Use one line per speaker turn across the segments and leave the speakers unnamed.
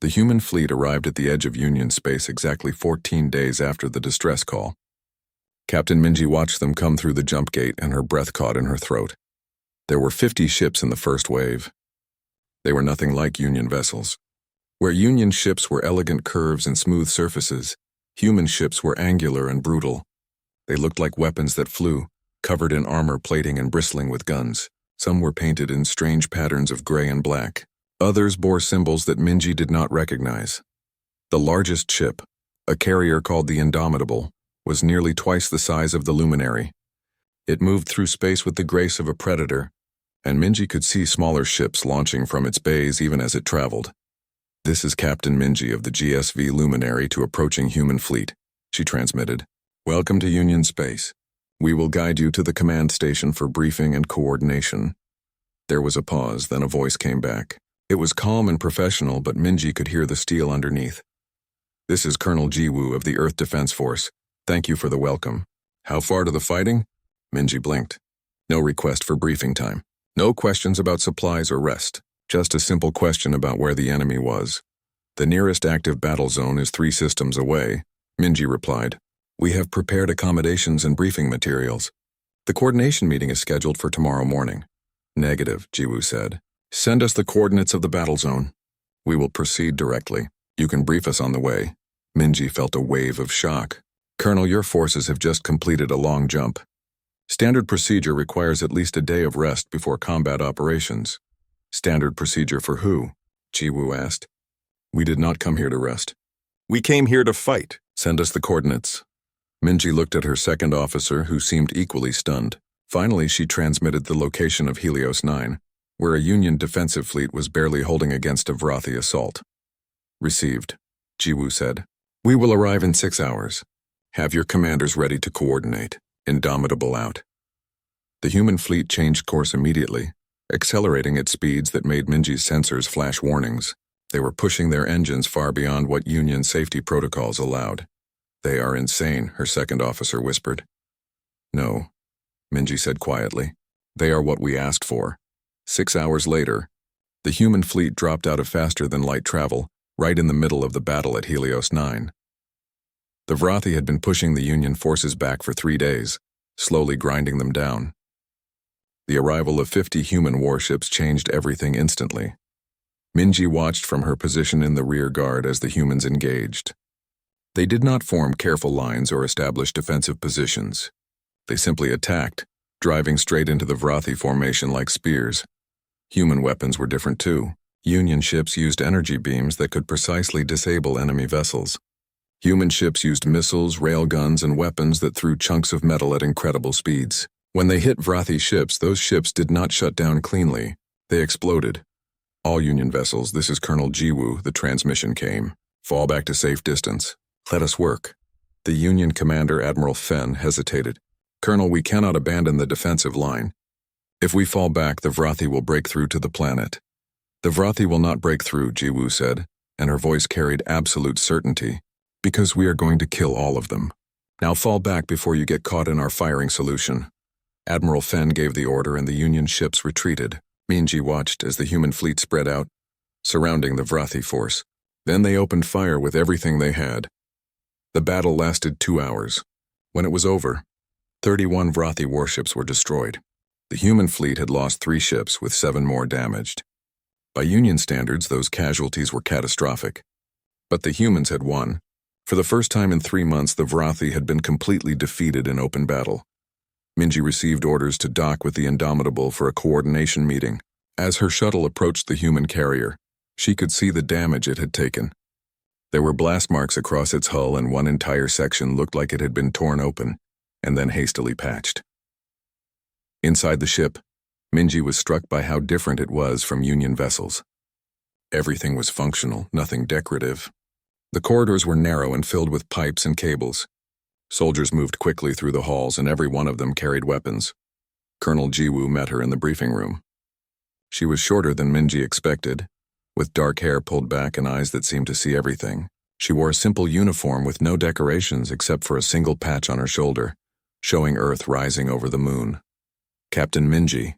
The human fleet arrived at the edge of Union space exactly 14 days after the distress call. Captain Minji watched them come through the jump gate, and her breath caught in her throat. There were 50 ships in the first wave. They were nothing like Union vessels. Where Union ships were elegant curves and smooth surfaces, human ships were angular and brutal. They looked like weapons that flew, covered in armor plating and bristling with guns. Some were painted in strange patterns of gray and black. Others bore symbols that Minji did not recognize. The largest ship, a carrier called the Indomitable, was nearly twice the size of the Luminary. It moved through space with the grace of a predator, and Minji could see smaller ships launching from its bays even as it traveled. "This is Captain Minji of the GSV Luminary to approaching human fleet," she transmitted. "Welcome to Union space. We will guide you to the command station for briefing and coordination." There was a pause, then a voice came back. It was calm and professional, but Minji could hear the steel underneath. "This is Colonel Jiwoo of the Earth Defense Force. Thank you for the welcome. How far to the fighting?" Minji blinked. "No request for briefing time. No questions about supplies or rest. Just a simple question about where the enemy was." "The nearest active battle zone is 3 systems away," Minji replied. "We have prepared accommodations and briefing materials. The coordination meeting is scheduled for tomorrow morning." "Negative," Jiwoo said. "Send us the coordinates of the battle zone. We will proceed directly. You can brief us on the way." Minji felt a wave of shock. "Colonel, your forces have just completed a long jump. Standard procedure requires at least a day of rest before combat operations." "Standard procedure for who?" Jiwoo asked. "We did not come here to rest. We came here to fight. Send us the coordinates." Minji looked at her second officer, who seemed equally stunned. Finally, she transmitted the location of Helios 9, where a Union defensive fleet was barely holding against a Vrathi assault. "Received," Jiwoo said. "We will arrive in 6 hours. Have your commanders ready to coordinate. Indomitable out." The human fleet changed course immediately, accelerating at speeds that made Minji's sensors flash warnings. They were pushing their engines far beyond what Union safety protocols allowed. "They are insane," her second officer whispered. "No," Minji said quietly. "They are what we asked for." 6 hours later, the human fleet dropped out of faster-than-light travel, right in the middle of the battle at Helios 9. The Vrathi had been pushing the Union forces back for 3 days, slowly grinding them down. The arrival of 50 human warships changed everything instantly. Minji watched from her position in the rear guard as the humans engaged. They did not form careful lines or establish defensive positions. They simply attacked, driving straight into the Vrathi formation like spears. Human weapons were different too. Union ships used energy beams that could precisely disable enemy vessels. Human ships used missiles, railguns, and weapons that threw chunks of metal at incredible speeds. When they hit Vrathi ships, those ships did not shut down cleanly. They exploded. "All Union vessels, this is Colonel Jiwoo," the transmission came. "Fall back to safe distance. Let us work." The Union commander, Admiral Fenn, hesitated. "Colonel, we cannot abandon the defensive line. If we fall back, the Vrathi will break through to the planet." "The Vrathi will not break through," Jiwoo said, and her voice carried absolute certainty. "Because we are going to kill all of them. Now fall back before you get caught in our firing solution." Admiral Fenn gave the order, and the Union ships retreated. Minji watched as the human fleet spread out, surrounding the Vrathi force. Then they opened fire with everything they had. The battle lasted 2 hours. When it was over, 31 Vrathi warships were destroyed. The human fleet had lost 3 ships, with 7 more damaged. By Union standards, those casualties were catastrophic. But the humans had won. For the first time in 3 months, the Vrathi had been completely defeated in open battle. Minji received orders to dock with the Indomitable for a coordination meeting. As her shuttle approached the human carrier, she could see the damage it had taken. There were blast marks across its hull, and one entire section looked like it had been torn open and then hastily patched. Inside the ship, Minji was struck by how different it was from Union vessels. Everything was functional, nothing decorative. The corridors were narrow and filled with pipes and cables. Soldiers moved quickly through the halls, and every one of them carried weapons. Colonel Jiwoo met her in the briefing room. She was shorter than Minji expected, with dark hair pulled back and eyes that seemed to see everything. She wore a simple uniform with no decorations except for a single patch on her shoulder, showing Earth rising over the moon. "Captain Minji,"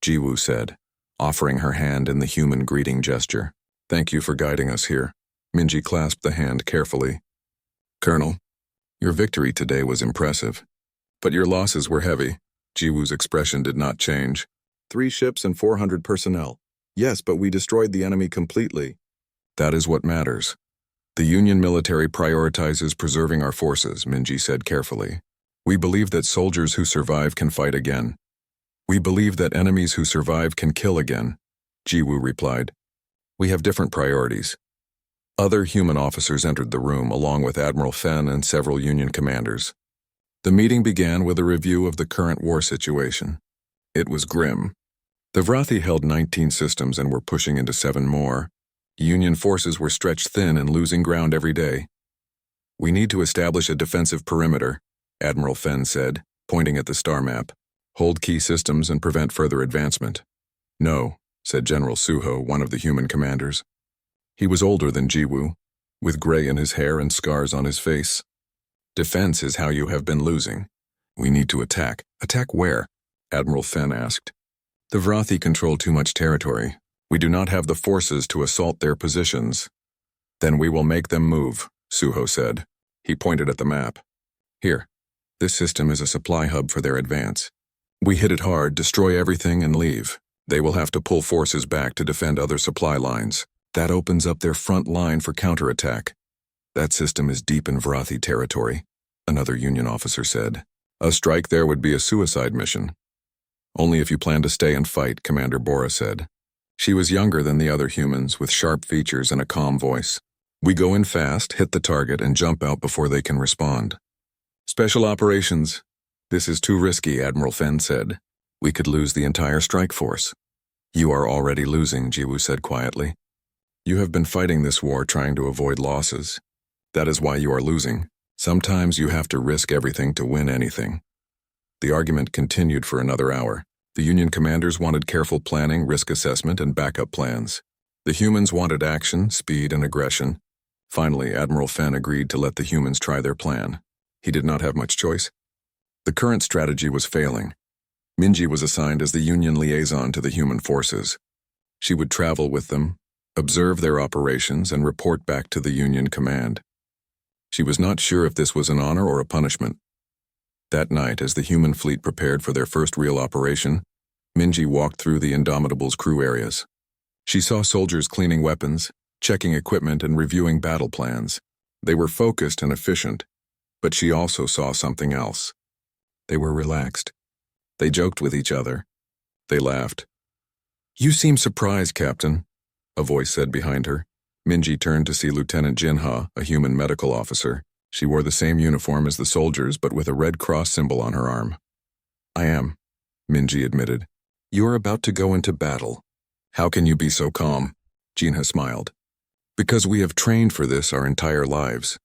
Jiwoo said, offering her hand in the human greeting gesture. "Thank you for guiding us here." Minji clasped the hand carefully. Colonel, your victory today was impressive. But your losses were heavy. Jiwoo's expression did not change. 3 ships and 400 personnel. Yes, but we destroyed the enemy completely. That is what matters. The Union military prioritizes preserving our forces, Minji said carefully. We believe that soldiers who survive can fight again. We believe that enemies who survive can kill again, Jiwoo replied. We have different priorities. Other human officers entered the room along with Admiral Fen and several Union commanders. The meeting began with a review of the current war situation. It was grim. The Vrathi held 19 systems and were pushing into 7 more. Union forces were stretched thin and losing ground every day. We need to establish a defensive perimeter, Admiral Fen said, pointing at the star map. Hold key systems and prevent further advancement. No, said General Suho, one of the human commanders. He was older than Jiwoo, with gray in his hair and scars on his face. Defense is how you have been losing. We need to attack. Attack where? Admiral Fen asked. The Vrathi control too much territory. We do not have the forces to assault their positions. Then we will make them move, Suho said. He pointed at the map. Here, this system is a supply hub for their advance. We hit it hard, destroy everything, and leave. They will have to pull forces back to defend other supply lines. That opens up their front line for counterattack. That system is deep in Vrathi territory, another Union officer said. A strike there would be a suicide mission. Only if you plan to stay and fight, Commander Bora said. She was younger than the other humans, with sharp features and a calm voice. We go in fast, hit the target, and jump out before they can respond. Special operations. This is too risky, Admiral Fen said. We could lose the entire strike force. You are already losing, Jiwoo said quietly. You have been fighting this war trying to avoid losses. That is why you are losing. Sometimes you have to risk everything to win anything. The argument continued for another hour. The Union commanders wanted careful planning, risk assessment, and backup plans. The humans wanted action, speed, and aggression. Finally, Admiral Fen agreed to let the humans try their plan. He did not have much choice. The current strategy was failing. Minji was assigned as the Union liaison to the human forces. She would travel with them, observe their operations, and report back to the Union command. She was not sure if this was an honor or a punishment. That night, as the human fleet prepared for their first real operation, Minji walked through the Indomitable's crew areas. She saw soldiers cleaning weapons, checking equipment, and reviewing battle plans. They were focused and efficient, but she also saw something else. They were relaxed. They joked with each other. They laughed. You seem surprised, Captain, a voice said behind her. Minji turned to see Lieutenant Jinha, a human medical officer. She wore the same uniform as the soldiers, but with a red cross symbol on her arm. I am, Minji admitted. You are about to go into battle. How can you be so calm? Jinha smiled. Because we have trained for this our entire lives.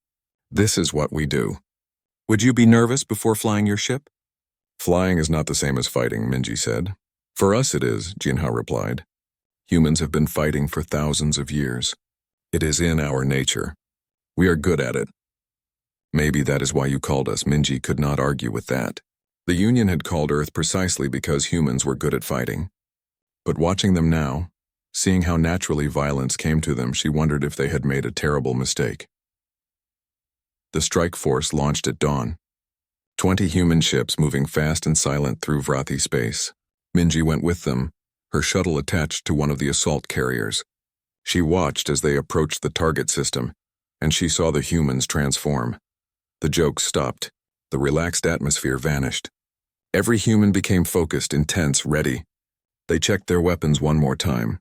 This is what we do. Would you be nervous before flying your ship? Flying is not the same as fighting, Minji said. For us it is, Jinha replied. Humans have been fighting for thousands of years. It is in our nature. We are good at it. Maybe that is why you called us. Minji could not argue with that. The Union had called Earth precisely because humans were good at fighting. But watching them now, seeing how naturally violence came to them, she wondered if they had made a terrible mistake. The strike force launched at dawn. 20 human ships moving fast and silent through Vrathi space. Minji went with them, her shuttle attached to one of the assault carriers. She watched as they approached the target system, and she saw the humans transform. The jokes stopped. The relaxed atmosphere vanished. Every human became focused, intense, ready. They checked their weapons one more time.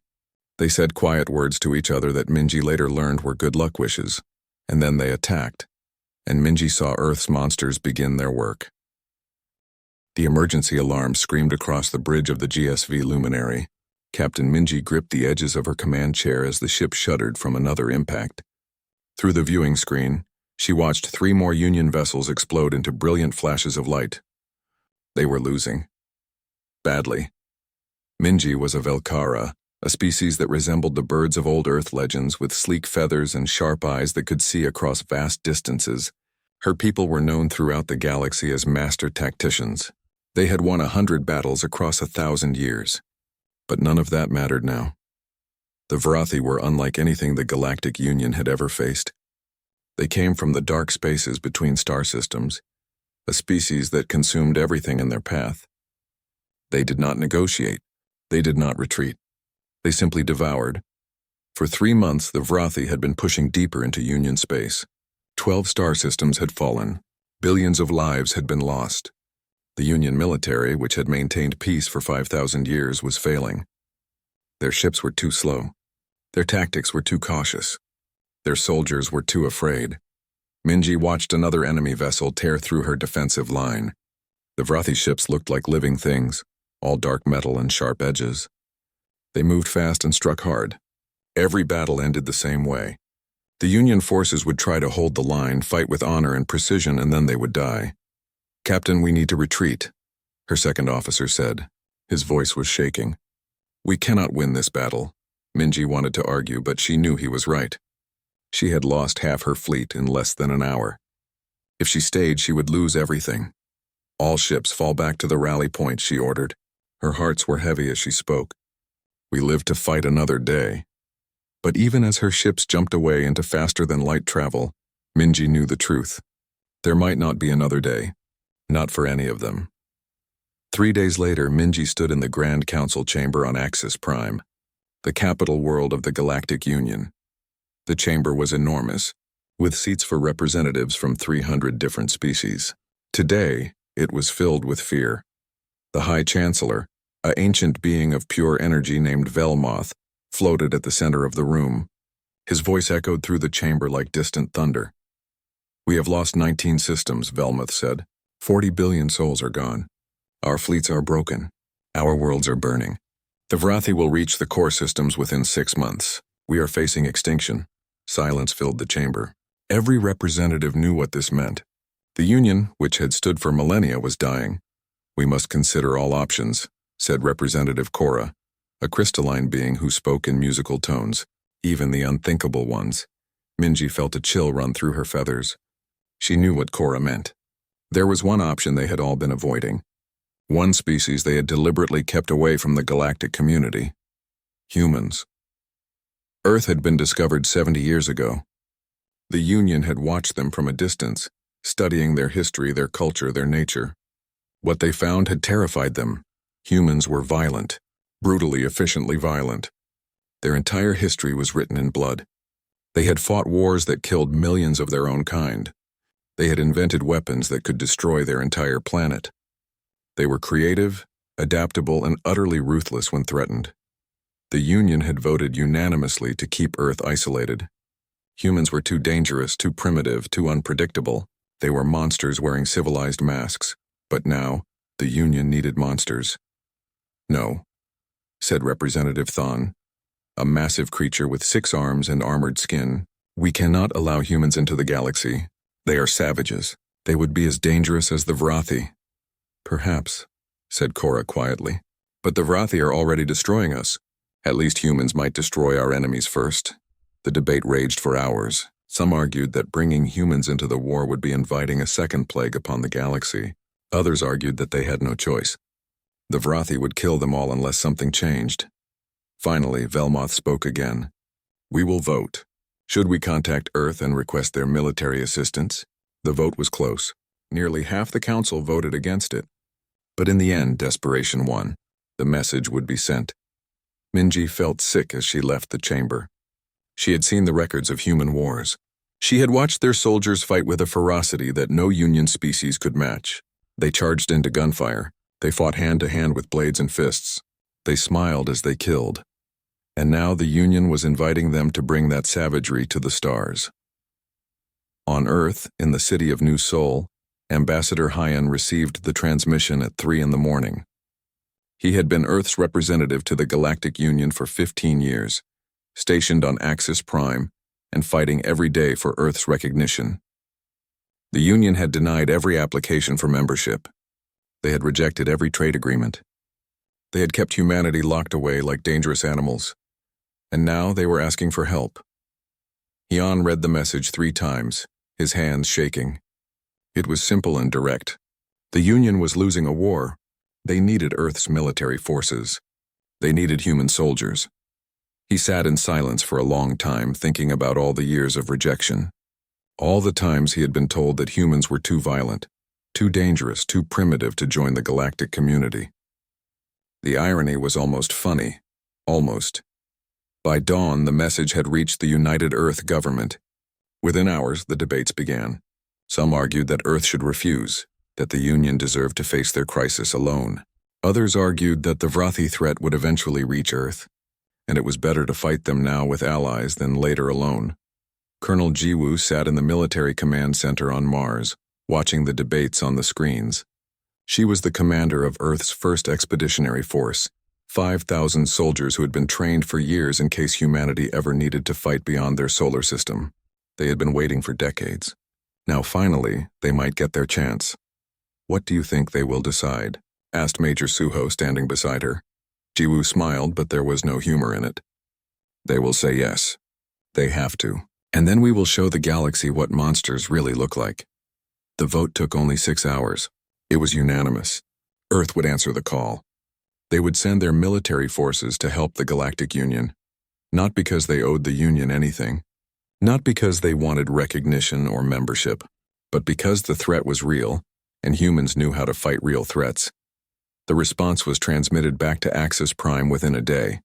They said quiet words to each other that Minji later learned were good luck wishes. And then they attacked. And Minji saw Earth's monsters begin their work. The emergency alarm screamed across the bridge of the GSV luminary. Captain Minji gripped the edges of her command chair as the ship shuddered from another impact. Through the viewing screen, she watched 3 more Union vessels explode into brilliant flashes of light. They were losing. Badly. Minji was a Velkara, a species that resembled the birds of old Earth legends with sleek feathers and sharp eyes that could see across vast distances. Her people were known throughout the galaxy as master tacticians. They had won 100 battles across 1,000 years. But none of that mattered now. The Vrathi were unlike anything the Galactic Union had ever faced. They came from the dark spaces between star systems, a species that consumed everything in their path. They did not negotiate. They did not retreat. They simply devoured. For 3 months, the Vrathi had been pushing deeper into Union space. 12 star systems had fallen. Billions of lives had been lost. The Union military, which had maintained peace for 5,000 years, was failing. Their ships were too slow. Their tactics were too cautious. Their soldiers were too afraid. Minji watched another enemy vessel tear through her defensive line. The Vrathi ships looked like living things, all dark metal and sharp edges. They moved fast and struck hard. Every battle ended the same way. The Union forces would try to hold the line, fight with honor and precision, and then they would die. "Captain, we need to retreat," her second officer said. His voice was shaking. "We cannot win this battle." Minji wanted to argue, but she knew he was right. She had lost half her fleet in less than an hour. If she stayed, she would lose everything. "All ships fall back to the rally point," she ordered. Her hearts were heavy as she spoke. "We live to fight another day." But even as her ships jumped away into faster-than-light travel, Minji knew the truth. There might not be another day. Not for any of them. 3 days later, Minji stood in the Grand Council chamber on Axis Prime, the capital world of the Galactic Union. The chamber was enormous, with seats for representatives from 300 different species. Today, it was filled with fear. The High Chancellor, an ancient being of pure energy named Velmoth, floated at the center of the room. His voice echoed through the chamber like distant thunder. "We have lost 19 systems," Velmoth said. 40 billion souls are gone. Our fleets are broken. Our worlds are burning. The Vrathi will reach the core systems within 6 months. We are facing extinction." Silence filled the chamber. Every representative knew what this meant. The Union, which had stood for millennia, was dying. "We must consider all options," said Representative Cora, a crystalline being who spoke in musical tones, even the unthinkable ones. Minji felt a chill run through her feathers. She knew what Cora meant. There was one option they had all been avoiding. One species they had deliberately kept away from the galactic community. Humans. Earth had been discovered 70 years ago. The Union had watched them from a distance, studying their history, their culture, their nature. What they found had terrified them. Humans were violent, brutally, efficiently violent. Their entire history was written in blood. They had fought wars that killed millions of their own kind. They had invented weapons that could destroy their entire planet. They were creative, adaptable, and utterly ruthless when threatened. The Union had voted unanimously to keep Earth isolated. Humans were too dangerous, too primitive, too unpredictable. They were monsters wearing civilized masks. But now, the Union needed monsters. "No," said Representative Thon, a massive creature with 6 arms and armored skin. "We cannot allow humans into the galaxy. They are savages. They would be as dangerous as the Vrathi." "Perhaps," said Cora quietly. "But the Vrathi are already destroying us. At least humans might destroy our enemies first." The debate raged for hours. Some argued that bringing humans into the war would be inviting a second plague upon the galaxy. Others argued that they had no choice. The Vrathi would kill them all unless something changed. Finally, Velmoth spoke again. "We will vote. Should we contact Earth and request their military assistance?" The vote was close. Nearly half the council voted against it. But in the end, desperation won. The message would be sent. Minji felt sick as she left the chamber. She had seen the records of human wars. She had watched their soldiers fight with a ferocity that no Union species could match. They charged into gunfire. They fought hand-to-hand with blades and fists. They smiled as they killed. And now the Union was inviting them to bring that savagery to the stars. On Earth, in the city of New Seoul, Ambassador Hyan received the transmission at 3 in the morning. He had been Earth's representative to the Galactic Union for 15 years, stationed on Axis Prime and fighting every day for Earth's recognition. The Union had denied every application for membership. They had rejected every trade agreement. They had kept humanity locked away like dangerous animals. And now they were asking for help. Hyan read the message 3 times, his hands shaking. It was simple and direct. The Union was losing a war. They needed Earth's military forces. They needed human soldiers. He sat in silence for a long time, thinking about all the years of rejection. All the times he had been told that humans were too violent, too dangerous, too primitive to join the galactic community. The irony was almost funny. Almost. By dawn, the message had reached the United Earth government. Within hours, the debates began. Some argued that Earth should refuse, that the Union deserved to face their crisis alone. Others argued that the Vrathi threat would eventually reach Earth, and it was better to fight them now with allies than later alone. Colonel Jiwoo sat in the military command center on Mars, watching the debates on the screens. She was the commander of Earth's first expeditionary force, 5,000 soldiers who had been trained for years in case humanity ever needed to fight beyond their solar system. They had been waiting for decades. Now finally, they might get their chance. "What do you think they will decide?" asked Major Suho standing beside her. Jiwoo smiled, but there was no humor in it. "They will say yes. They have to. And then we will show the galaxy what monsters really look like." The vote took only 6 hours. It was unanimous. Earth would answer the call. They would send their military forces to help the Galactic Union. Not because they owed the Union anything. Not because they wanted recognition or membership, but because the threat was real, and humans knew how to fight real threats. The response was transmitted back to Axis Prime within a day.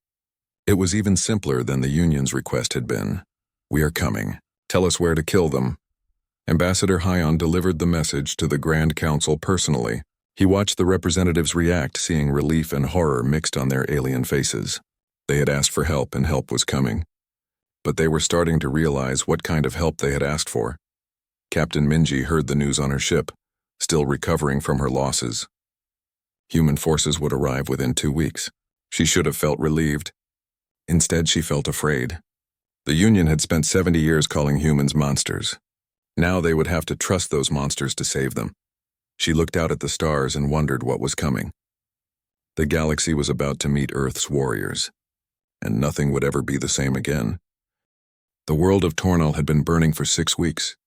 It was even simpler than the Union's request had been. "We are coming. Tell us where to kill them." Ambassador Hyon delivered the message to the Grand Council personally. He watched the representatives react, seeing relief and horror mixed on their alien faces. They had asked for help, and help was coming. But they were starting to realize what kind of help they had asked for. Captain Minji heard the news on her ship, still recovering from her losses. Human forces would arrive within 2 weeks. She should have felt relieved. Instead, she felt afraid. The Union had spent 70 years calling humans monsters. Now they would have to trust those monsters to save them. She looked out at the stars and wondered what was coming. The galaxy was about to meet Earth's warriors, and nothing would ever be the same again. The world of Tornal had been burning for 6 weeks.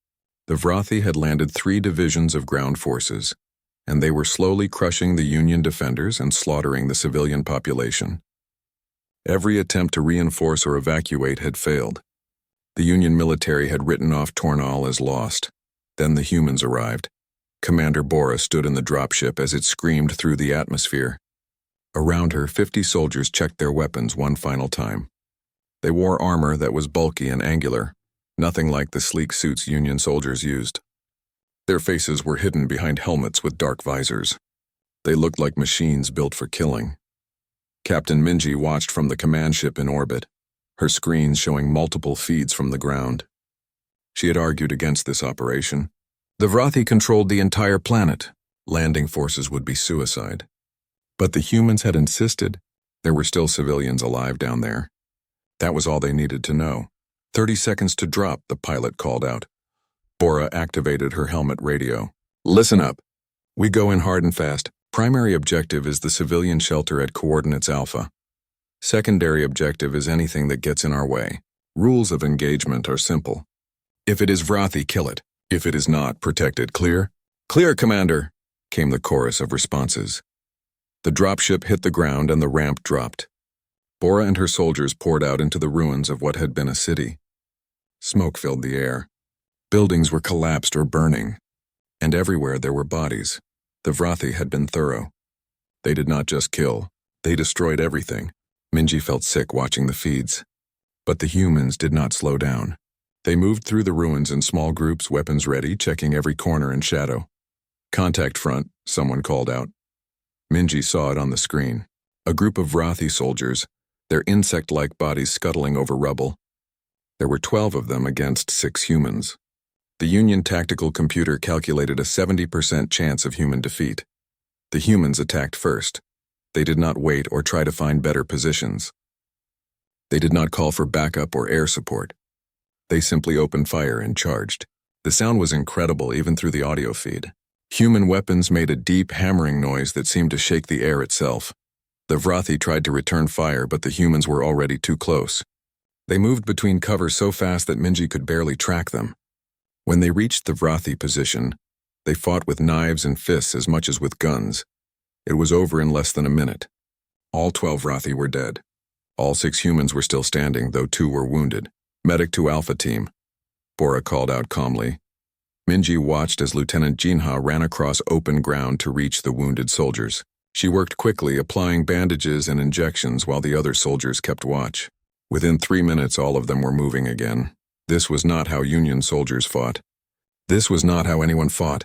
The Vrathi had landed 3 divisions of ground forces, and they were slowly crushing the Union defenders and slaughtering the civilian population. Every attempt to reinforce or evacuate had failed. The Union military had written off Tornal as lost. Then the humans arrived. Commander Bora stood in the dropship as it screamed through the atmosphere. Around her, 50 soldiers checked their weapons one final time. They wore armor that was bulky and angular, nothing like the sleek suits Union soldiers used. Their faces were hidden behind helmets with dark visors. They looked like machines built for killing. Captain Minji watched from the command ship in orbit, her screens showing multiple feeds from the ground. She had argued against this operation. The Vrathi controlled the entire planet. Landing forces would be suicide. But the humans had insisted there were still civilians alive down there. That was all they needed to know. 30 seconds to drop, the pilot called out. Bora activated her helmet radio. "Listen up. We go in hard and fast. Primary objective is the civilian shelter at coordinates Alpha. Secondary objective is anything that gets in our way. Rules of engagement are simple. If it is Vrathi, kill it. If it is not, protect it. Clear?" "Clear, Commander," came the chorus of responses. The dropship hit the ground and the ramp dropped. Bora and her soldiers poured out into the ruins of what had been a city. Smoke filled the air. Buildings were collapsed or burning. And everywhere there were bodies. The Vrathi had been thorough. They did not just kill, they destroyed everything. Minji felt sick watching the feeds. But the humans did not slow down. They moved through the ruins in small groups, weapons ready, checking every corner and shadow. "Contact front," someone called out. Minji saw it on the screen. A group of Vrathi soldiers, their insect-like bodies scuttling over rubble. There were 12 of them against 6 humans. The Union tactical computer calculated a 70% chance of human defeat. The humans attacked first. They did not wait or try to find better positions. They did not call for backup or air support. They simply opened fire and charged. The sound was incredible even through the audio feed. Human weapons made a deep hammering noise that seemed to shake the air itself. The Vrathi tried to return fire, but the humans were already too close. They moved between cover so fast that Minji could barely track them. When they reached the Vrathi position, they fought with knives and fists as much as with guns. It was over in less than a minute. All 12 Vrathi were dead. All 6 humans were still standing, though 2 were wounded. Medic to Alpha Team, Bora called out calmly. Minji watched as Lieutenant Jinha ran across open ground to reach the wounded soldiers. She worked quickly, applying bandages and injections while the other soldiers kept watch. Within 3 minutes, all of them were moving again. This was not how Union soldiers fought. This was not how anyone fought.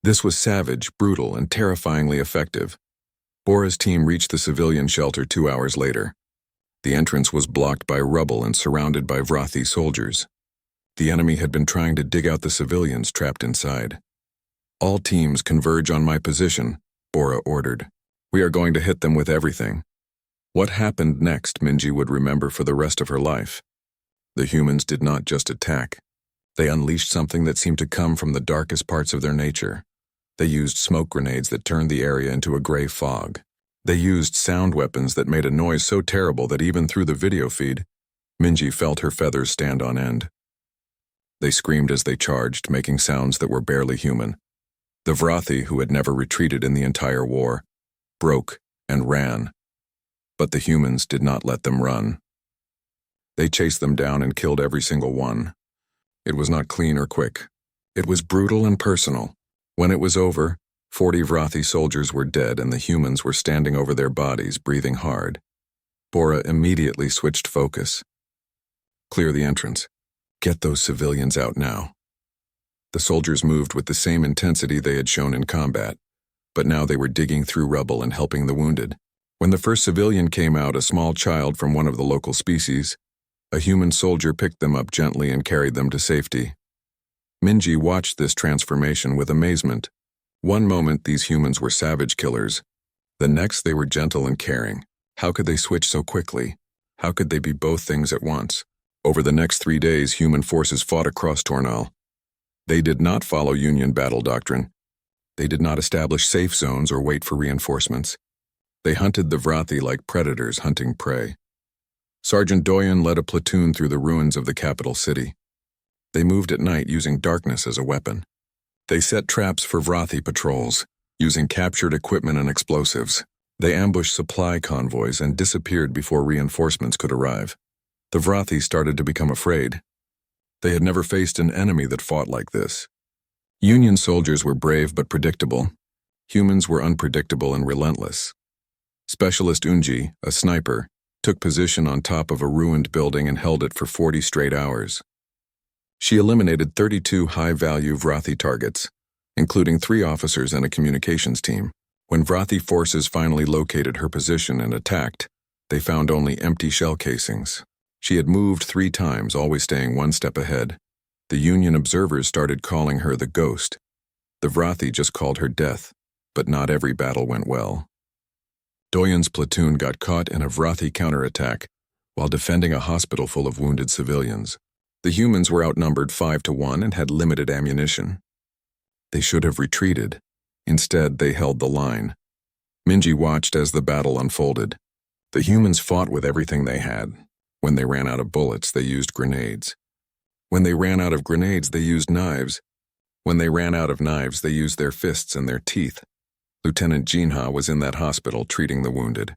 This was savage, brutal, and terrifyingly effective. Bora's team reached the civilian shelter 2 hours later. The entrance was blocked by rubble and surrounded by Vrathi soldiers. The enemy had been trying to dig out the civilians trapped inside. All teams converge on my position, Bora ordered. We are going to hit them with everything. What happened next, Minji would remember for the rest of her life. The humans did not just attack. They unleashed something that seemed to come from the darkest parts of their nature. They used smoke grenades that turned the area into a gray fog. They used sound weapons that made a noise so terrible that even through the video feed, Minji felt her feathers stand on end. They screamed as they charged, making sounds that were barely human. The Vrathi, who had never retreated in the entire war, broke and ran. But the humans did not let them run. They chased them down and killed every single one. It was not clean or quick. It was brutal and personal. When it was over, 40 Vrathi soldiers were dead and the humans were standing over their bodies, breathing hard. Bora immediately switched focus. Clear the entrance. Get those civilians out now. The soldiers moved with the same intensity they had shown in combat, but now they were digging through rubble and helping the wounded. When the first civilian came out, a small child from one of the local species, a human soldier picked them up gently and carried them to safety. Minji watched this transformation with amazement. One moment, these humans were savage killers. The next, they were gentle and caring. How could they switch so quickly? How could they be both things at once? Over the next 3 days, human forces fought across Tornal. They did not follow Union battle doctrine. They did not establish safe zones or wait for reinforcements. They hunted the Vrathi like predators hunting prey. Sergeant Doyen led a platoon through the ruins of the capital city. They moved at night using darkness as a weapon. They set traps for Vrathi patrols, using captured equipment and explosives. They ambushed supply convoys and disappeared before reinforcements could arrive. The Vrathi started to become afraid. They had never faced an enemy that fought like this. Union soldiers were brave but predictable. Humans were unpredictable and relentless. Specialist Unji, a sniper, took position on top of a ruined building and held it for 40 straight hours. She eliminated 32 high-value Vrathi targets, including 3 officers and a communications team. When Vrathi forces finally located her position and attacked, they found only empty shell casings. She had moved 3 times, always staying 1 step ahead. The Union observers started calling her the Ghost. The Vrathi just called her Death, but not every battle went well. Doyen's platoon got caught in a Vrathi counterattack while defending a hospital full of wounded civilians. The humans were outnumbered 5-1 and had limited ammunition. They should have retreated. Instead, they held the line. Minji watched as the battle unfolded. The humans fought with everything they had. When they ran out of bullets, they used grenades. When they ran out of grenades, they used knives. When they ran out of knives, they used their fists and their teeth. Lieutenant Jinha was in that hospital treating the wounded.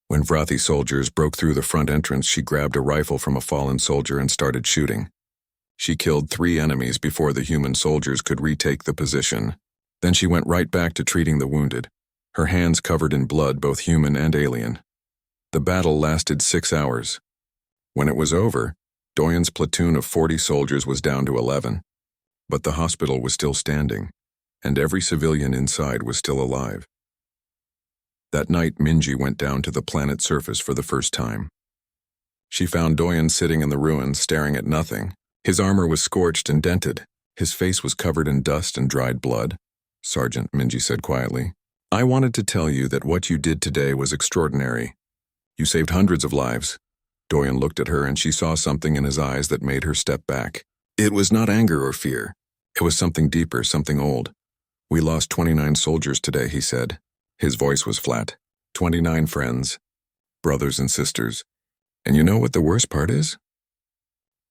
When Vrathi soldiers broke through the front entrance, she grabbed a rifle from a fallen soldier and started shooting. She killed 3 enemies before the human soldiers could retake the position. Then she went right back to treating the wounded, her hands covered in blood, both human and alien. The battle lasted 6 hours. When it was over, Doyen's platoon of 40 soldiers was down to 11. But the hospital was still standing, and every civilian inside was still alive. That night, Minji went down to the planet's surface for the first time. She found Doyen sitting in the ruins, staring at nothing. His armor was scorched and dented. His face was covered in dust and dried blood. "Sergeant," Minji said quietly, "I wanted to tell you that what you did today was extraordinary. You saved hundreds of lives." Doyen looked at her and she saw something in his eyes that made her step back. It was not anger or fear. It was something deeper, something old. "We lost 29 soldiers today," he said. His voice was flat. 29 friends, brothers and sisters. And you know what the worst part is?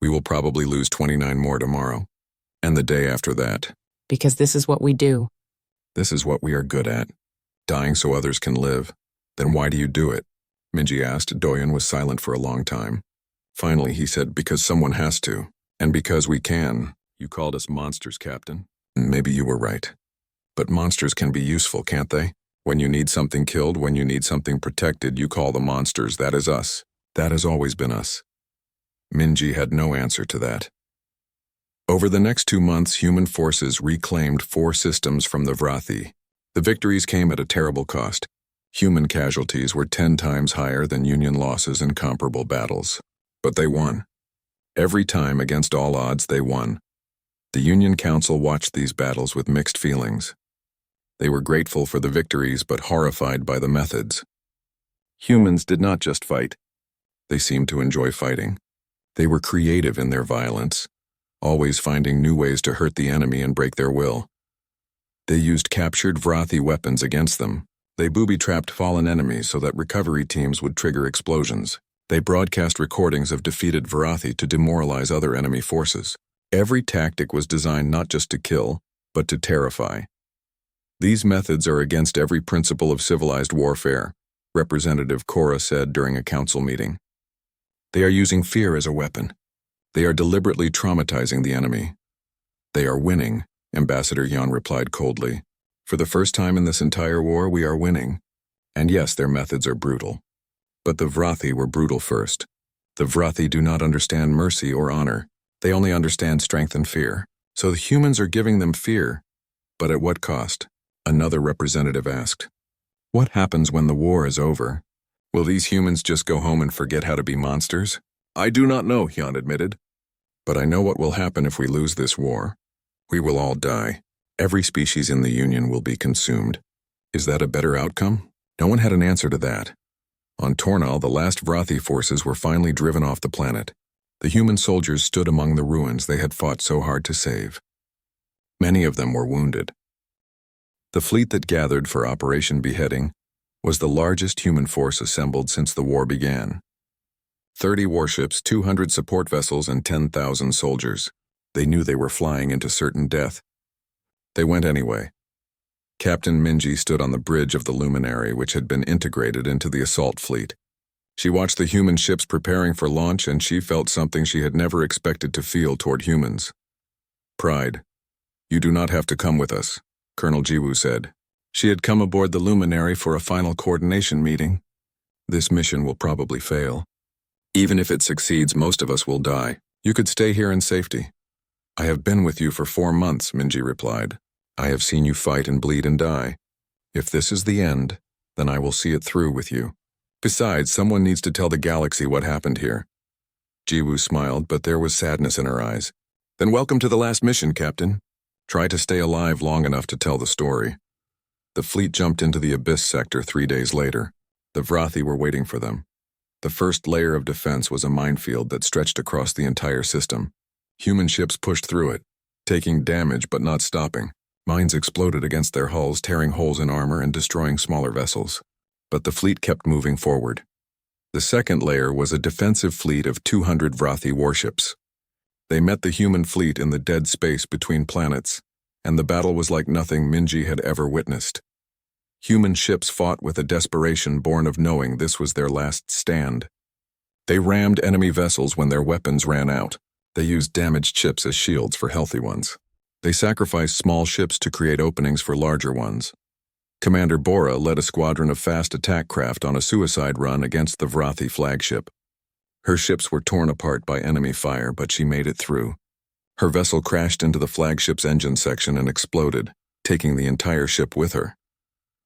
We will probably lose 29 more tomorrow, and the day after that.
Because this is what we do.
This is what we are good at. Dying so others can live. Then why do you do it? Minji asked. Doyen was silent for a long time. Finally, he said, because someone has to. And because we can. You called us monsters, Captain. Maybe you were right. But monsters can be useful, can't they? When you need something killed, when you need something protected, you call the monsters. That is us. That has always been us. Minji had no answer to that. Over the next 2 months, human forces reclaimed 4 systems from the Vrathi. The victories came at a terrible cost. Human casualties were 10 times higher than Union losses in comparable battles. But they won. Every time, against all odds, they won. The Union Council watched these battles with mixed feelings. They were grateful for the victories but horrified by the methods. Humans did not just fight. They seemed to enjoy fighting. They were creative in their violence, always finding new ways to hurt the enemy and break their will. They used captured Vrathi weapons against them. They booby-trapped fallen enemies so that recovery teams would trigger explosions. They broadcast recordings of defeated Vrathi to demoralize other enemy forces. Every tactic was designed not just to kill, but to terrify. These methods are against every principle of civilized warfare, Representative Cora said during a council meeting. They are using fear as a weapon. They are deliberately traumatizing the enemy. They are winning, Ambassador Yan replied coldly. For the first time in this entire war, we are winning. And yes, their methods are brutal. But the Vrathi were brutal first. The Vrathi do not understand mercy or honor. They only understand strength and fear. So the humans are giving them fear. But at what cost? Another representative asked. What happens when the war is over? Will these humans just go home and forget how to be monsters? I do not know, Yan admitted. But I know what will happen if we lose this war. We will all die. Every species in the Union will be consumed. Is that a better outcome? No one had an answer to that. On Tornal, the last Vrathi forces were finally driven off the planet. The human soldiers stood among the ruins they had fought so hard to save. Many of them were wounded. The fleet that gathered for Operation Beheading was the largest human force assembled since the war began. 30 warships, 200 support vessels, and 10,000 soldiers. They knew they were flying into certain death. They went anyway. Captain Minji stood on the bridge of the luminary which had been integrated into the assault fleet. She watched the human ships preparing for launch and she felt something she had never expected to feel toward humans. Pride. You do not have to come with us, Colonel Jiwoo said. She had come aboard the luminary for a final coordination meeting. This mission will probably fail. Even if it succeeds, most of us will die. You could stay here in safety. I have been with you for 4 months, Minji replied. I have seen you fight and bleed and die. If this is the end, then I will see it through with you. Besides, someone needs to tell the galaxy what happened here. Jiwoo smiled, but there was sadness in her eyes. Then welcome to the last mission, Captain. Try to stay alive long enough to tell the story. The fleet jumped into the Abyss sector 3 days later. The Vrathi were waiting for them. The first layer of defense was a minefield that stretched across the entire system. Human ships pushed through it, taking damage but not stopping. Mines exploded against their hulls, tearing holes in armor and destroying smaller vessels. But the fleet kept moving forward. The second layer was a defensive fleet of 200 Vrathi warships. They met the human fleet in the dead space between planets, and the battle was like nothing Minji had ever witnessed. Human ships fought with a desperation born of knowing this was their last stand. They rammed enemy vessels when their weapons ran out. They used damaged ships as shields for healthy ones. They sacrificed small ships to create openings for larger ones. Commander Bora led a squadron of fast attack craft on a suicide run against the Vrathi flagship. Her ships were torn apart by enemy fire, but she made it through. Her vessel crashed into the flagship's engine section and exploded, taking the entire ship with her.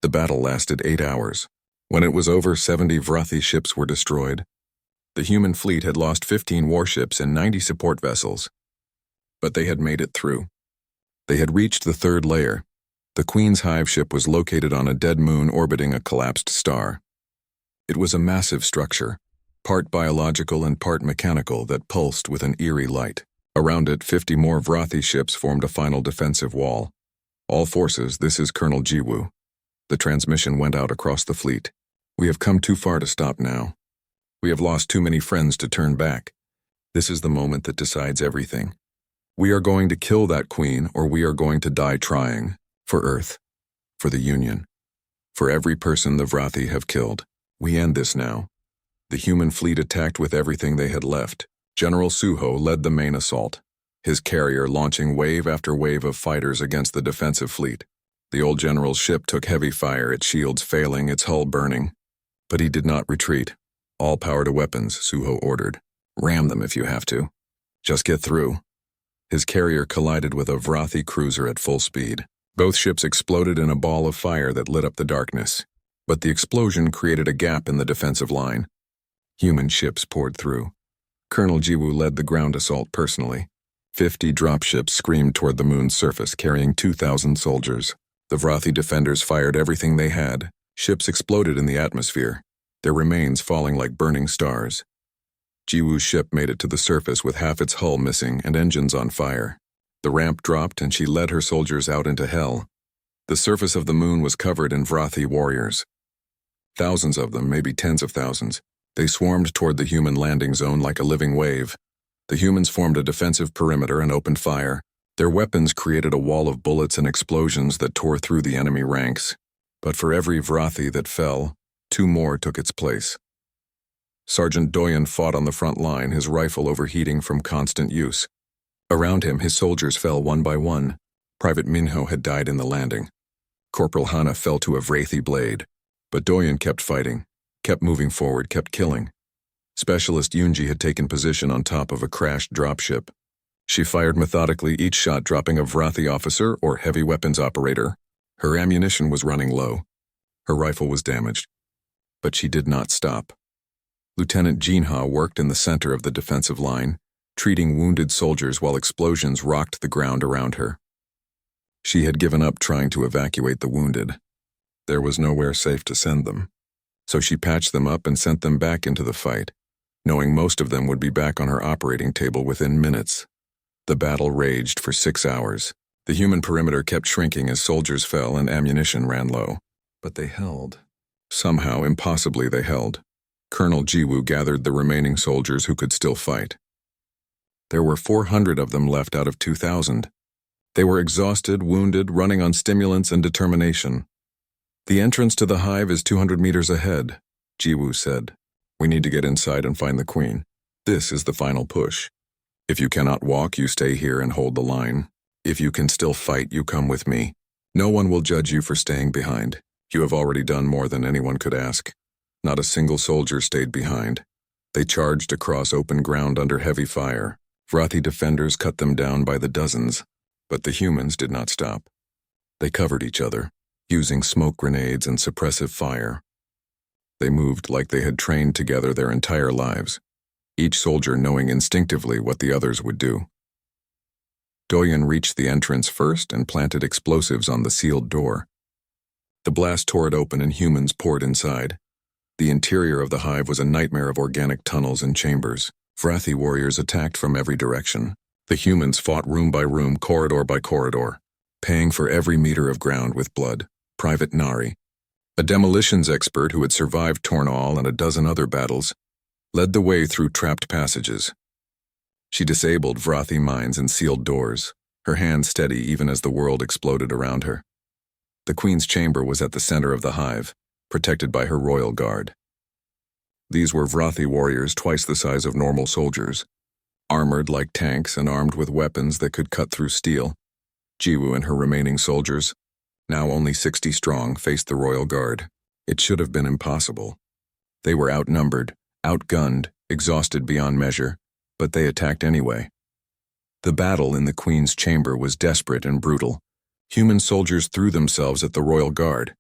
The battle lasted 8 hours. When it was over, 70 Vrathi ships were destroyed. The human fleet had lost 15 warships and 90 support vessels. But they had made it through. They had reached the third layer. The Queen's Hive ship was located on a dead moon orbiting a collapsed star. It was a massive structure, part biological and part mechanical, that pulsed with an eerie light. Around it, 50 more Vrathi ships formed a final defensive wall. All forces, this is Colonel Jiwoo. The transmission went out across the fleet. We have come too far to stop now. We have lost too many friends to turn back. This is the moment that decides everything. We are going to kill that queen, or we are going to die trying. For Earth. For the Union. For every person the Vrathi have killed. We end this now. The human fleet attacked with everything they had left. General Suho led the main assault, his carrier launching wave after wave of fighters against the defensive fleet. The old general's ship took heavy fire, its shields failing, its hull burning. But he did not retreat. All power to weapons, Suho ordered. Ram them if you have to. Just get through. His carrier collided with a Vrathi cruiser at full speed. Both ships exploded in a ball of fire that lit up the darkness. But the explosion created a gap in the defensive line. Human ships poured through. Colonel Jiwoo led the ground assault personally. 50 dropships screamed toward the moon's surface, carrying 2,000 soldiers. The Vrathi defenders fired everything they had. Ships exploded in the atmosphere, their remains falling like burning stars. Jiwoo's ship made it to the surface with half its hull missing and engines on fire. The ramp dropped and she led her soldiers out into hell. The surface of the moon was covered in Vrathi warriors. Thousands of them, maybe tens of thousands. They swarmed toward the human landing zone like a living wave. The humans formed a defensive perimeter and opened fire. Their weapons created a wall of bullets and explosions that tore through the enemy ranks. But for every Vrathi that fell, 2 more took its place. Sergeant Doyen fought on the front line, his rifle overheating from constant use. Around him, his soldiers fell one by one. Private Minho had died in the landing. Corporal Hana fell to a Vrathi blade. But Doyen kept fighting, kept moving forward, kept killing. Specialist Yunji had taken position on top of a crashed dropship. She fired methodically, each shot dropping a Vrathi officer or heavy weapons operator. Her ammunition was running low. Her rifle was damaged. But she did not stop. Lieutenant Jinha worked in the center of the defensive line, treating wounded soldiers while explosions rocked the ground around her. She had given up trying to evacuate the wounded. There was nowhere safe to send them. So she patched them up and sent them back into the fight, knowing most of them would be back on her operating table within minutes. The battle raged for 6 hours. The human perimeter kept shrinking as soldiers fell and ammunition ran low. But they held. Somehow, impossibly, they held. Colonel Jiwoo gathered the remaining soldiers who could still fight. There were 400 of them left out of 2,000. They were exhausted, wounded, running on stimulants and determination. The entrance to the hive is 200 meters ahead, Jiwoo said. We need to get inside and find the queen. This is the final push. If you cannot walk, you stay here and hold the line. If you can still fight, you come with me. No one will judge you for staying behind. You have already done more than anyone could ask. Not a single soldier stayed behind. They charged across open ground under heavy fire. Vrathi defenders cut them down by the dozens, but the humans did not stop. They covered each other, using smoke grenades and suppressive fire. They moved like they had trained together their entire lives, each soldier knowing instinctively what the others would do. Doyen reached the entrance first and planted explosives on the sealed door. The blast tore it open and humans poured inside. The interior of the hive was a nightmare of organic tunnels and chambers. Vrathi warriors attacked from every direction. The humans fought room by room, corridor by corridor, paying for every meter of ground with blood. Private Nari, a demolitions expert who had survived Tornall and a dozen other battles, led the way through trapped passages. She disabled Vrathi mines and sealed doors, her hand steady even as the world exploded around her. The queen's chamber was at the center of the hive, protected by her royal guard. These were Vrathi warriors twice the size of normal soldiers, armored like tanks and armed with weapons that could cut through steel. Jiwoo and her remaining soldiers, now only 60 strong, faced the royal guard. It should have been impossible. They were outnumbered, outgunned, exhausted beyond measure, but they attacked anyway. The battle in the queen's chamber was desperate and brutal. Human soldiers threw themselves at the royal guard,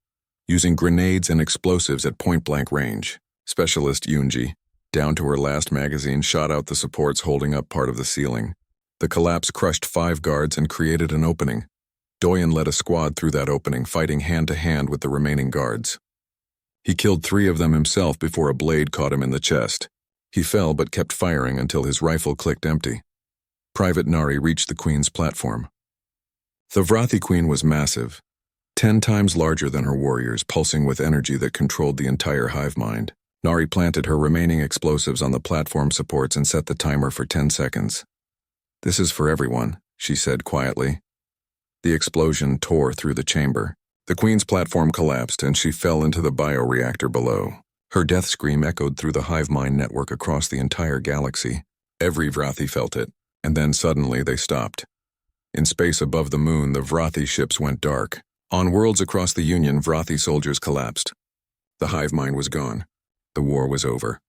using grenades and explosives at point-blank range. Specialist Yunji, down to her last magazine, shot out the supports holding up part of the ceiling. The collapse crushed 5 guards and created an opening. Doyen led a squad through that opening, fighting hand-to-hand with the remaining guards. He killed 3 of them himself before a blade caught him in the chest. He fell but kept firing until his rifle clicked empty. Private Nari reached the queen's platform. The Vrathi queen was massive, 10 times larger than her warriors, pulsing with energy that controlled the entire hive mind. Nari planted her remaining explosives on the platform supports and set the timer for 10 seconds. "This is for everyone," she said quietly. The explosion tore through the chamber. The queen's platform collapsed and she fell into the bioreactor below. Her death scream echoed through the hive mind network across the entire galaxy. Every Vrathi felt it, and then suddenly they stopped. In space above the moon, the Vrathi ships went dark. On worlds across the Union, Vrathi soldiers collapsed. The hive mind was gone. The war was over.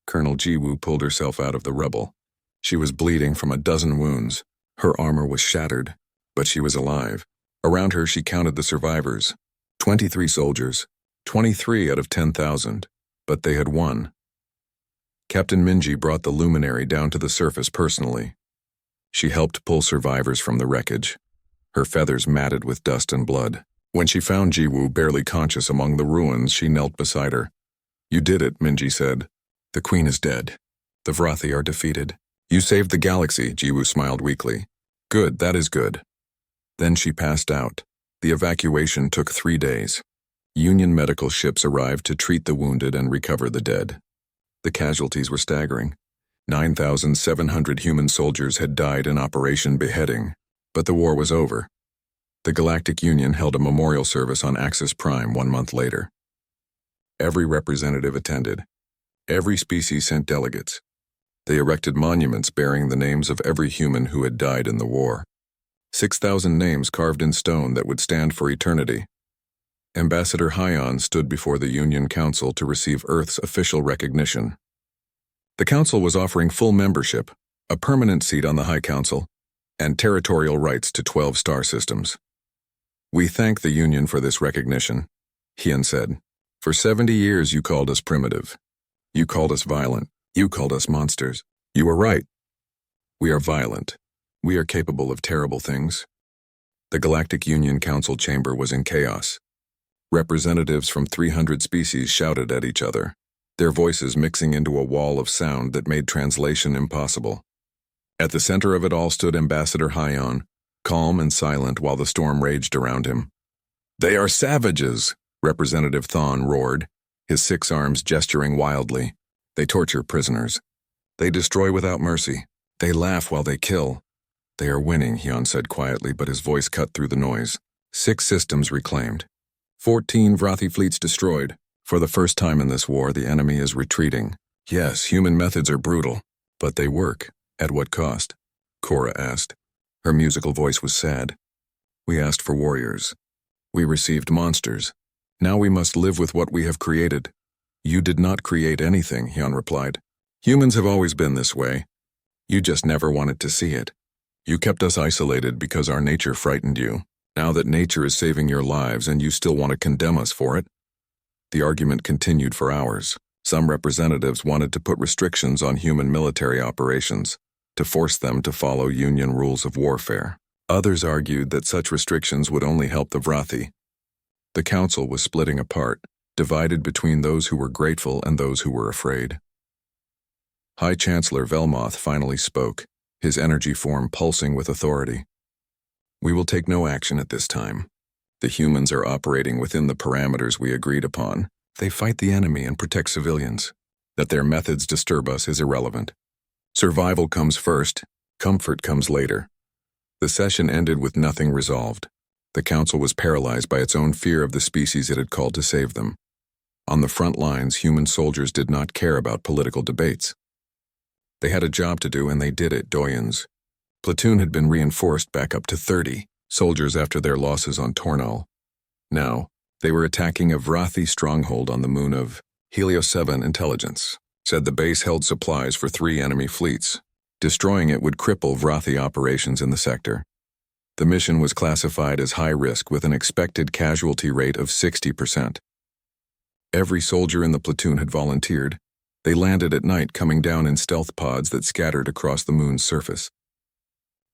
Colonel Jiwoo pulled herself out of the rubble. She was bleeding from a dozen wounds. Her armor was shattered, but she was alive. Around her, she counted the survivors. 23 soldiers. 23 out of 10,000. But they had won. Captain Minji brought the luminary down to the surface personally. She helped pull survivors from the wreckage, her feathers matted with dust and blood. When she found Jiwoo barely conscious among the ruins, she knelt beside her. "You did it," Minji said. "The queen is dead. The Vrathi are defeated. You saved the galaxy," Jiwoo smiled weakly. "Good, that is good." Then she passed out. The evacuation took 3 days. Union medical ships arrived to treat the wounded and recover the dead. The casualties were staggering. 9,700 human soldiers had died in Operation Beheading, but the war was over. The Galactic Union held a memorial service on Axis Prime 1 month later. Every representative attended. Every species sent delegates. They erected monuments bearing the names of every human who had died in the war. 6,000 names carved in stone that would stand for eternity. Ambassador Hyon stood before the Union Council to receive Earth's official recognition. The Council was offering full membership, a permanent seat on the High Council, and territorial rights to 12 star systems. "We thank the Union for this recognition," Hyon said. "For 70 years you called us primitive. You called us violent. You called us monsters. You were right. We are violent. We are capable of terrible things." The Galactic Union Council chamber was in chaos. Representatives from 300 species shouted at each other, their voices mixing into a wall of sound that made translation impossible. At the center of it all stood Ambassador Hyon, calm and silent while the storm raged around him. "They are savages," Representative Thon roared, his 6 arms gesturing wildly. "They torture prisoners. They destroy without mercy. They laugh while they kill." "They are winning," Hyon said quietly, but his voice cut through the noise. 6 systems reclaimed. 14 Vrathi fleets destroyed. For the first time in this war, the enemy is retreating. "Yes, human methods are brutal, but they work. At what cost?" Cora asked. Her musical voice was sad. "We asked for warriors. We received monsters. Now we must live with what we have created." "You did not create anything," Hyon replied. "Humans have always been this way. You just never wanted to see it. You kept us isolated because our nature frightened you. Now that nature is saving your lives and you still want to condemn us for it?" The argument continued for hours. Some representatives wanted to put restrictions on human military operations, to force them to follow Union rules of warfare. Others argued that such restrictions would only help the Vrathi. The council was splitting apart, divided between those who were grateful and those who were afraid. High Chancellor Velmoth finally spoke, his energy form pulsing with authority. "We will take no action at this time. The humans are operating within the parameters we agreed upon. They fight the enemy and protect civilians. That their methods disturb us is irrelevant. Survival comes first, comfort comes later." The session ended with nothing resolved. The council was paralyzed by its own fear of the species it had called to save them. On the front lines, human soldiers did not care about political debates. They had a job to do and they did it, Doyens. Platoon had been reinforced back up to 30 soldiers after their losses on Tornal. Now, they were attacking a Vrathi stronghold on the moon of Helios 7 intelligence. Said the base held supplies for 3 enemy fleets. Destroying it would cripple Vrathi operations in the sector. The mission was classified as high risk with an expected casualty rate of 60%. Every soldier in the platoon had volunteered. They landed at night, coming down in stealth pods that scattered across the moon's surface.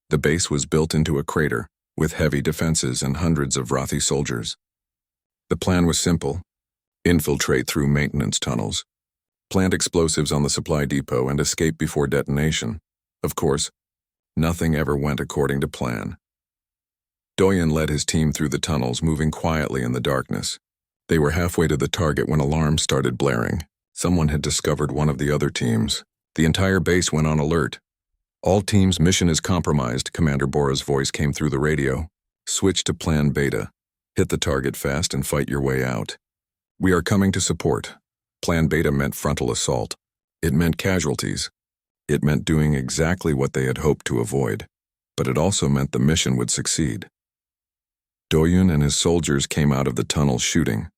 The base was built into a crater, with heavy defenses and hundreds of Vrathi soldiers. The plan was simple: infiltrate through maintenance tunnels, plant explosives on the supply depot, and escape before detonation. Of course, nothing ever went according to plan. Doyen led his team through the tunnels, moving quietly in the darkness. They were halfway to the target when alarms started blaring. Someone had discovered one of the other teams. The entire base went on alert. "All teams' mission is compromised," Commander Bora's voice came through the radio. "Switch to Plan Beta. Hit the target fast and fight your way out. We are coming to support." Plan Beta meant frontal assault. It meant casualties. It meant doing exactly what they had hoped to avoid. But it also meant the mission would succeed. Doyun and his soldiers came out of the tunnel shooting.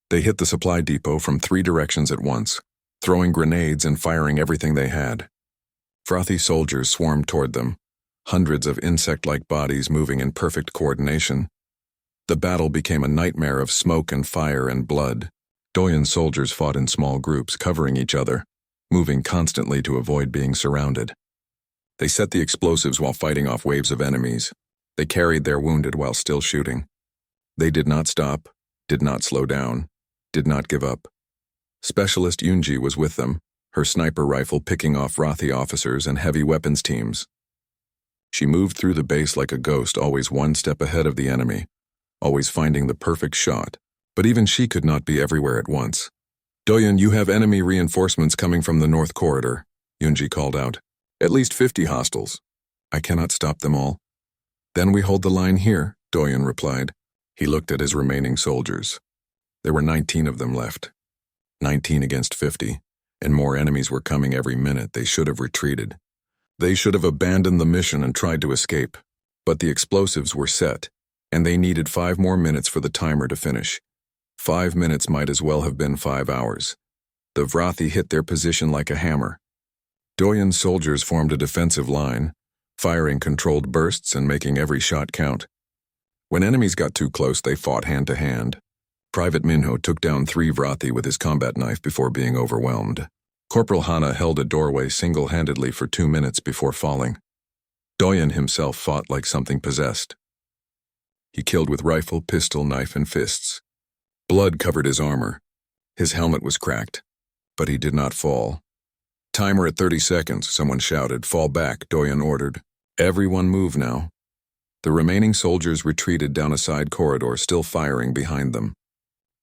They hit the supply depot from 3 directions at once, throwing grenades and firing everything they had. Frothy soldiers swarmed toward them, hundreds of insect-like bodies moving in perfect coordination. The battle became a nightmare of smoke and fire and blood. Doyun's soldiers fought in small groups, covering each other, moving constantly to avoid being surrounded. They set the explosives while fighting off waves of enemies. They carried their wounded while still shooting. They did not stop, did not slow down, did not give up. Specialist Yunji was with them, her sniper rifle picking off Rothi officers and heavy weapons teams. She moved through the base like a ghost, always one step ahead of the enemy, always finding the perfect shot, but even she could not be everywhere at once. Doyun, you have enemy reinforcements coming from the north corridor, Yunji called out. At least 50 hostiles. I cannot stop them all. Then we hold the line here, Doyun replied. He looked at his remaining soldiers. There were 19 of them left. 19 against 50, and more enemies were coming every minute. They should have retreated. They should have abandoned the mission and tried to escape. But the explosives were set, and they needed 5 more minutes for the timer to finish. 5 minutes might as well have been 5 hours. The Vrathi hit their position like a hammer. Doyun's soldiers formed a defensive line, firing controlled bursts and making every shot count. When enemies got too close, they fought hand-to-hand. Private Minho took down 3 Vrathi with his combat knife before being overwhelmed. Corporal Hana held a doorway single-handedly for 2 minutes before falling. Doyun himself fought like something possessed. He killed with rifle, pistol, knife, and fists. Blood covered his armor. His helmet was cracked, but he did not fall. Timer at 30 seconds, someone shouted. Fall back, Doyun ordered. Everyone move now. The remaining soldiers retreated down a side corridor, still firing behind them.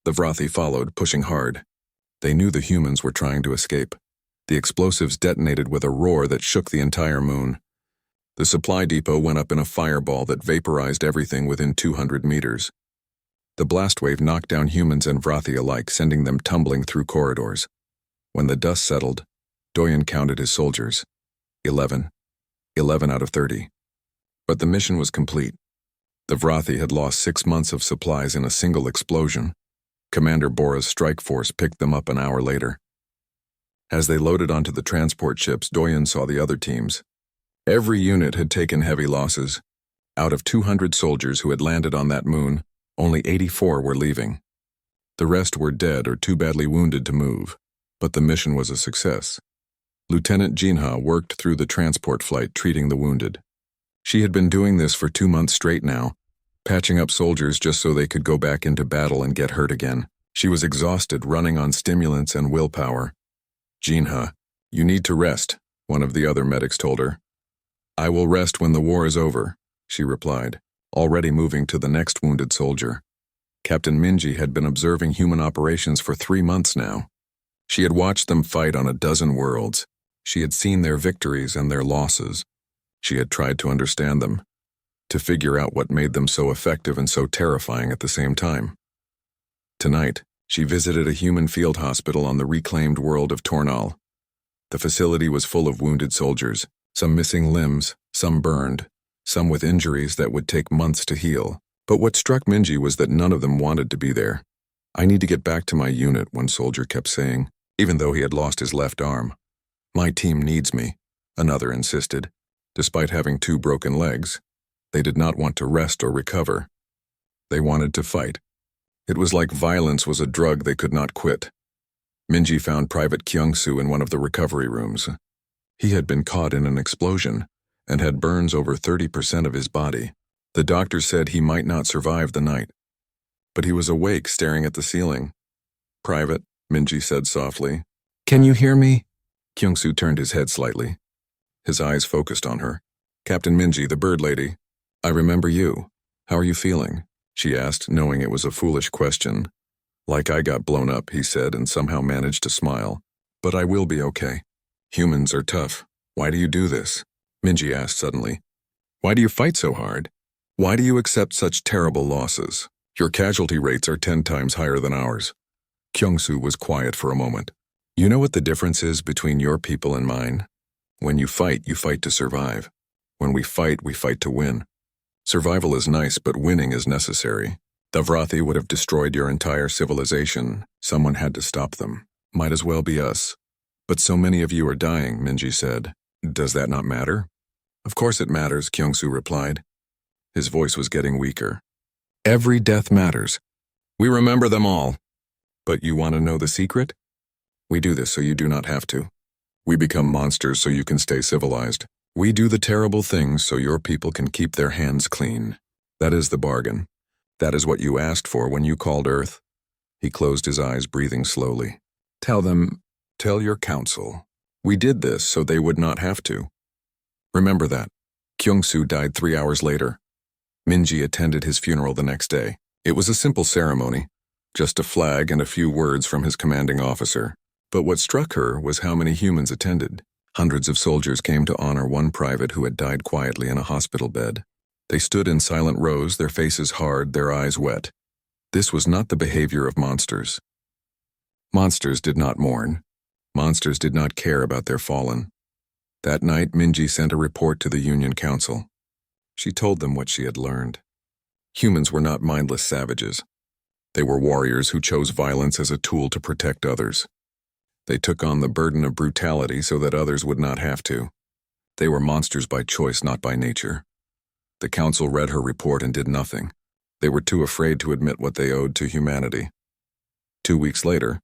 The Vrathi followed, pushing hard. They knew the humans were trying to escape. The explosives detonated with a roar that shook the entire moon. The supply depot went up in a fireball that vaporized everything within 200 meters. The blast wave knocked down humans and Vrathi alike, sending them tumbling through corridors. When the dust settled, Doyun counted his soldiers. 11. 11 out of 30. But the mission was complete. The Vrathi had lost 6 months of supplies in a single explosion. Commander Bora's strike force picked them up an hour later. As they loaded onto the transport ships, Doyun saw the other teams. Every unit had taken heavy losses. Out of 200 soldiers who had landed on that moon, only 84 were leaving. The rest were dead or too badly wounded to move, but the mission was a success. Lieutenant Jinha worked through the transport flight treating the wounded. She had been doing this for 2 months straight now, patching up soldiers just so they could go back into battle and get hurt again. She was exhausted, running on stimulants and willpower. Jinha, you need to rest, one of the other medics told her. I will rest when the war is over, she replied, already moving to the next wounded soldier. Captain Minji had been observing human operations for 3 months now. She had watched them fight on a dozen worlds. She had seen their victories and their losses. She had tried to understand them, to figure out what made them so effective and so terrifying at the same time. Tonight, she visited a human field hospital on the reclaimed world of Tornal. The facility was full of wounded soldiers, some missing limbs, some burned, some with injuries that would take months to heal. But what struck Minji was that none of them wanted to be there. I need to get back to my unit, one soldier kept saying, even though he had lost his left arm. My team needs me, another insisted. Despite having 2 broken legs, they did not want to rest or recover. They wanted to fight. It was like violence was a drug they could not quit. Minji found Private Kyung-soo in one of the recovery rooms. He had been caught in an explosion and had burns over 30% of his body. The doctor said he might not survive the night. But he was awake, staring at the ceiling. Private, Minji said softly. Can you hear me? Kyung-soo turned his head slightly. His eyes focused on her. Captain Minji, the bird lady. I remember you. How are you feeling? She asked, knowing it was a foolish question. Like I got blown up, he said, and somehow managed to smile. But I will be okay. Humans are tough. Why do you do this? Minji asked suddenly. Why do you fight so hard? Why do you accept such terrible losses? Your casualty rates are 10 times higher than ours. Kyung-soo was quiet for a moment. You know what the difference is between your people and mine? When you fight to survive. When we fight to win. Survival is nice, but winning is necessary. The Vrathi would have destroyed your entire civilization. Someone had to stop them. Might as well be us. But so many of you are dying, Minji said. Does that not matter? Of course it matters, Kyung-soo replied. His voice was getting weaker. Every death matters. We remember them all. But you want to know the secret? We do this so you do not have to. We become monsters so you can stay civilized. We do the terrible things so your people can keep their hands clean. That is the bargain. That is what you asked for when you called Earth. He closed his eyes, breathing slowly. Tell your council. We did this so they would not have to. Remember that. Kyung-soo died 3 hours later. Minji attended his funeral the next day. It was a simple ceremony, just a flag and a few words from his commanding officer. But what struck her was how many humans attended. Hundreds of soldiers came to honor one private who had died quietly in a hospital bed. They stood in silent rows, their faces hard, their eyes wet. This was not the behavior of monsters. Monsters did not mourn. Monsters did not care about their fallen. That night, Minji sent a report to the Union Council. She told them what she had learned. Humans were not mindless savages. They were warriors who chose violence as a tool to protect others. They took on the burden of brutality so that others would not have to. They were monsters by choice, not by nature. The council read her report and did nothing. They were too afraid to admit what they owed to humanity. 2 weeks later,